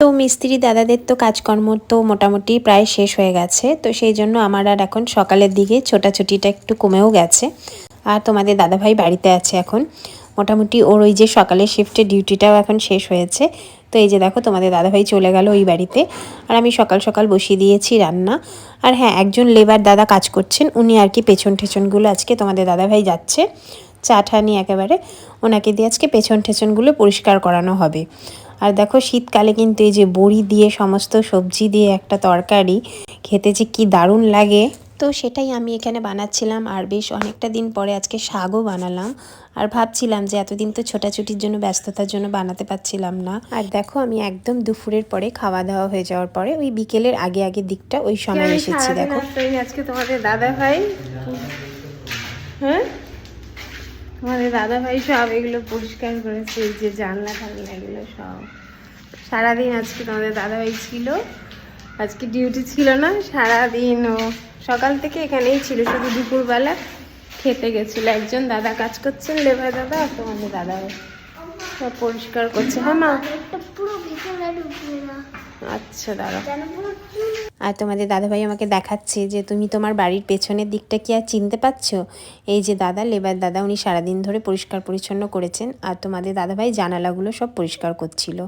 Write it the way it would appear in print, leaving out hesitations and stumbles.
তো মিস্ত্রি দাদাদের তো কাজকর্ম তো মোটামুটি প্রায় শেষ হয়ে গেছে, তো সেই জন্য আমার আর এখন সকালের দিকে ছোটাছুটিটা একটু কমেও গেছে। আর তোমাদের দাদাভাই বাড়িতে আছে এখন, মোটামুটি ওর ওই যে সকালের শিফটের ডিউটিটাও এখন শেষ হয়েছে। তো এই যে দেখো তোমাদের দাদাভাই চলে গেল ওই বাড়িতে, আর আমি সকাল সকাল বসিয়ে দিয়েছি রান্না। আর হ্যাঁ, একজন লেবার দাদা কাজ করছেন, উনি আর কি পেছন ঠেছনগুলো আজকে তোমাদের দাদাভাই যাচ্ছে চা ঠা নিয়ে, একেবারে ওনাকে দিয়ে আজকে পেছন ঠেছনগুলো পরিষ্কার করানো হবে। আর দেখো শীতকালে কিন্তু এই যে বড়ি দিয়ে সমস্ত সবজি দিয়ে একটা তরকারি খেতে যে কি দারুণ লাগে, তো সেটাই আমি এখানে বানাচ্ছিলাম। আর বেশ অনেকটা দিন পরে আজকে শাকও বানালাম। আর ভাবছিলাম যে এতদিন তো ছোটাছুটির জন্য ব্যস্ততার জন্য বানাতে পারছিলাম না। আর দেখো আমি একদম দুপুরের পরে খাওয়া দাওয়া হয়ে যাওয়ার পরে ওই বিকেলের আগে আগের দিকটা ওই সময় এসেছি। দেখো আজকে তোমাদের দাদা ভাই, হ্যাঁ তোমাদের দাদা ভাই সব এগুলো পরিষ্কার করেছে, এই যে জানলা টানলা এগুলো সব। সারাদিন আজকে তোমাদের দাদাভাই ছিল, আজকে ডিউটি ছিল না, সারাদিন ও সকাল থেকে এখানেই ছিল, শুধু দুপুরবেলা খেতে গেছিলো। একজন দাদা কাজ করছেন, লেবার দাদা, আর তোমাদের দাদাভাই সব পরিষ্কার করছে। হ্যাঁ মা, আচ্ছা দাঁড়া। আর তোমাদের দাদাভাই আমাকে দেখাচ্ছে যে তুমি তোমার বাড়ির পেছনের দিকটা কি আর চিনতে পারছো? এই যে দাদা, লেবার দাদা, উনি সারাদিন ধরে পরিষ্কার পরিচ্ছন্ন করেছেন, আর তোমাদের দাদাভাই জানালাগুলো সব পরিষ্কার করছিল।